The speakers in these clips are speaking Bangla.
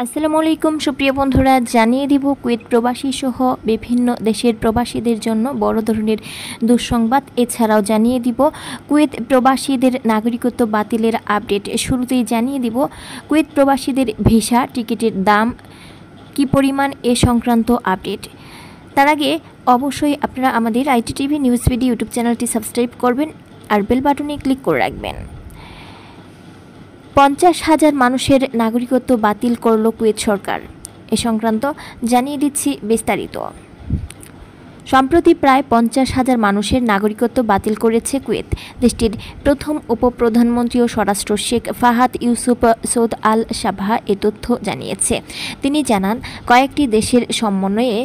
আসসালামু আলাইকুম সুপ্রিয় বন্ধুরা, জানিয়ে দিব কুয়েত প্রবাসী সহ বিভিন্ন দেশের প্রবাসীদের জন্য বড় ধরনের দুঃসংবাদ। এছাড়াও জানিয়ে দিব কুয়েত প্রবাসীদের নাগরিকত্ব বাতিলের আপডেট। শুরুতেই জানিয়ে দিব কুয়েত প্রবাসীদের ভিসা টিকিটের দাম কি পরিমাণ এ সংক্রান্ত আপডেট। তার আগে অবশ্যই আপনারা আমাদের ITTV নিউজ ভিডিও ইউটিউব চ্যানেলটি সাবস্ক্রাইব করবেন আর বেল বাটনে ক্লিক করে রাখবেন। 50,000 মানুষের নাগরিকত্ব বাতিল করল কুয়েত সরকার। এ সংক্রান্ত জানিয়ে দিচ্ছি বিস্তারিত। সম্প্রতি প্রায় 50,000 মানুষের নাগরিকত্ব বাতিল করেছে কুয়েত। দেশটির প্রথম উপপ্রধানমন্ত্রী ও স্বরাষ্ট্র শেখ ফাহাদ ইউসুফ সৌদ আল সাবাহ এ তথ্য জানিয়েছে। তিনি জানান, কয়েকটি দেশের সমন্বয়ে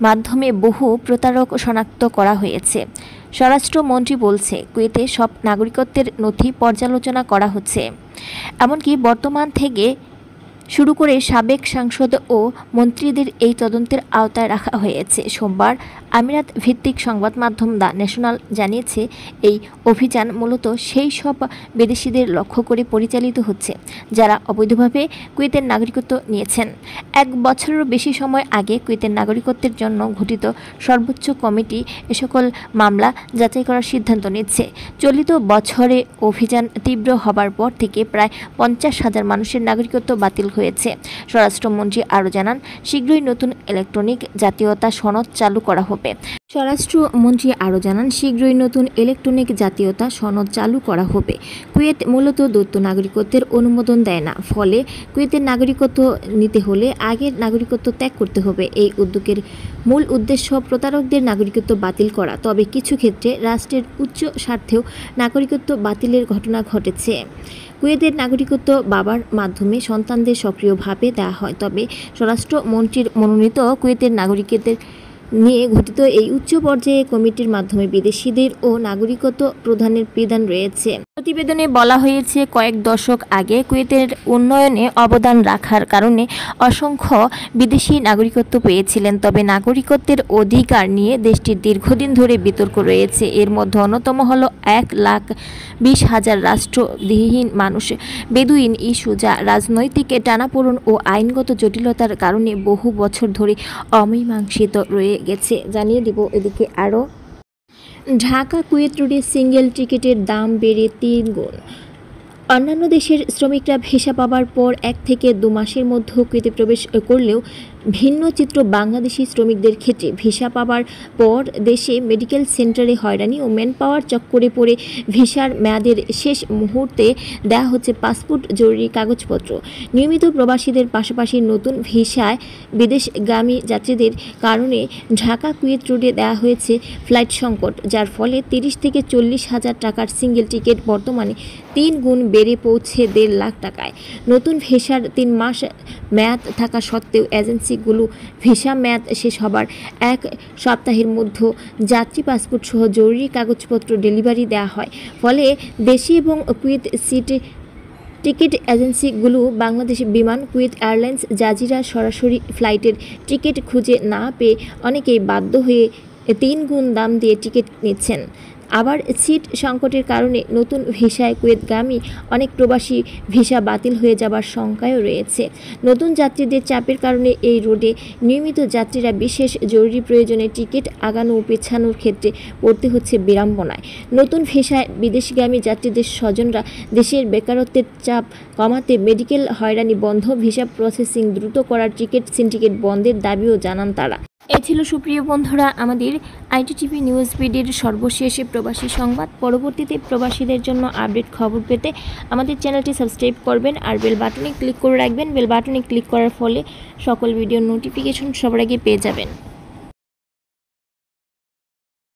মাধ্যমে বহু প্রতারক শনাক্ত করা হয়েছে। স্বরাষ্ট্রমন্ত্রী বলছে, কুয়েতে সব নাগরিকত্বের নথি পর্যালোচনা করা হচ্ছে। এমনকি বর্তমান থেকে শুরু করে সাবেক সাংসদ ও মন্ত্রীদের এই তদন্তের আওতায় রাখা হয়েছে। সোমবার আমিরাত ভিত্তিক সংবাদ মাধ্যম দ্য ন্যাশনাল জানিয়েছে, এই অভিযান মূলত সেই সব বিদেশিদের লক্ষ্য করে পরিচালিত হচ্ছে যারা অবৈধভাবে কুয়েতের নাগরিকত্ব নিয়েছেন। 1 বছরেরও বেশি সময় আগে কুয়েতের নাগরিকত্বের জন্য গঠিত সর্বোচ্চ কমিটি এ সকল মামলা যাচাই করার সিদ্ধান্ত নিচ্ছে। চলিত বছরে অভিযান তীব্র হবার পর থেকে প্রায় 50,000 মানুষের নাগরিকত্ব বাতিল হয়েছে। স্বরাষ্ট্রমন্ত্রী আরও জানান, শীঘ্রই নতুন ইলেকট্রনিক জাতীয়তা সনদ চালু করা হবে। কুয়েত মূলত দ্বৈত নাগরিকত্বের অনুমোদন দেয় না, ফলে কুয়েতের নাগরিকত্ব নিতে হলে আগের নাগরিকত্ব ত্যাগ করতে হবে। এই উদ্যোগের মূল উদ্দেশ্য প্রতারকদের নাগরিকত্ব বাতিল করা। তবে কিছু ক্ষেত্রে রাষ্ট্রের উচ্চ স্বার্থেও নাগরিকত্ব বাতিলের ঘটনা ঘটেছে। কুয়েতের নাগরিকত্ব বাবার মাধ্যমে সন্তানদের সক্রিয়ভাবে দেওয়া হয়। তবে স্বরাষ্ট্রমন্ত্রীর মনোনীত কুয়েতের নাগরিকদের নিয়ে গঠিত এই উচ্চ পর্যায়ে কমিটির মাধ্যমে বিদেশিদের ও নাগরিকত্ব প্রদানের বিধান রয়েছে। প্রতিবেদনে বলা হয়েছে, কয়েক দশক আগে কুয়েতের উন্নয়নে অবদান রাখার কারণে অসংখ্য বিদেশি নাগরিকত্ব পেয়েছিলেন। তবে নাগরিকত্বের অধিকার নিয়ে দেশটির দীর্ঘদিন ধরে বিতর্ক রয়েছে। এর মধ্যে অন্যতম হল 1,20,000 রাষ্ট্রবিহীন মানুষ বেদুইন ইস্যু, যা রাজনৈতিক টানাপোড়েন ও আইনগত জটিলতার কারণে বহু বছর ধরে অমীমাংসিত রয়ে গেছে। জানিয়ে দিব এদিকে আরও, ঢাকা কুয়েত রোডে সিঙ্গেল টিকিটের দাম বেড়ে 3 গুণ। অন্যান্য দেশের শ্রমিকরা ভিসা পাবার পর 1 থেকে 2 মাসের মধ্যে কুয়েতে প্রবেশ করলেও ভিন্ন চিত্র বাংলাদেশি শ্রমিকদের ক্ষেত্রে। ভিসা পাবার পর দেশে মেডিকেল সেন্টারে হয়রানি ও ম্যান পাওয়ার চক্করে পড়ে ভিসার মেয়াদের শেষ মুহূর্তে দেওয়া হচ্ছে পাসপোর্ট জরুরি কাগজপত্র। নিয়মিত প্রবাসীদের পাশাপাশি নতুন ভিসায় বিদেশগামী যাত্রীদের কারণে ঢাকা কুয়েত রোডে দেওয়া হয়েছে ফ্লাইট সংকট, যার ফলে 30 থেকে 40,000 টাকার সিঙ্গেল টিকিট বর্তমানে 3 গুণ বেড়ে পৌঁছে 1.5 লাখ টাকায়। নতুন ভিসার 3 মাস মেয়াদ থাকা সত্ত্বেও এজেন্সিগুলো ভিসা মেয়াদ শেষ হবার 1 সপ্তাহের মধ্যে যাত্রী পাসপোর্ট সহ জরুরি কাগজপত্র ডেলিভারি দেওয়া হয়। ফলে দেশি এবং কুয়েত টিকিট এজেন্সিগুলো বাংলাদেশ বিমান, কুয়েত এয়ারলাইন্স, জাজিরা সরাসরি ফ্লাইটের টিকিট খুঁজে না পেয়ে অনেকেই বাধ্য হয়ে 3 গুণ দাম দিয়ে টিকিট নিচ্ছেন। আবার সিট সংকটের কারণে নতুন ভিসায় কুয়েতগামী অনেক প্রবাসী ভিসা বাতিল হয়ে যাবার শঙ্কাও রয়েছে। নতুন যাত্রীদের চাপের কারণে এই রোডে নিয়মিত যাত্রীরা বিশেষ জরুরি প্রয়োজনে টিকিট আগানো ও পেছানোর ক্ষেত্রে পড়তে হচ্ছে বিড়ম্বনায়। নতুন ভিসায় বিদেশগামী যাত্রীদের স্বজনরা দেশের বেকারত্বের চাপ কমাতে মেডিকেল হয়রানি বন্ধ, ভিসা প্রসেসিং দ্রুত করার, টিকিট সিন্ডিকেট বন্ধের দাবিও জানান তারা। এ ছিল সুপ্রিয় বন্ধুরা আমাদের ITTV নিউজ ভিডিওর সর্বশেষ প্রবাসী সংবাদ। পরবর্তীতে প্রবাসীদের জন্য আপডেট খবর পেতে আমাদের চ্যানেলটি সাবস্ক্রাইব করবেন আর বেল বাটনে ক্লিক করে রাখবেন। বেল বাটনে ক্লিক করার ফলে সকল ভিডিওর নোটিফিকেশন সবার আগে পেয়ে যাবেন।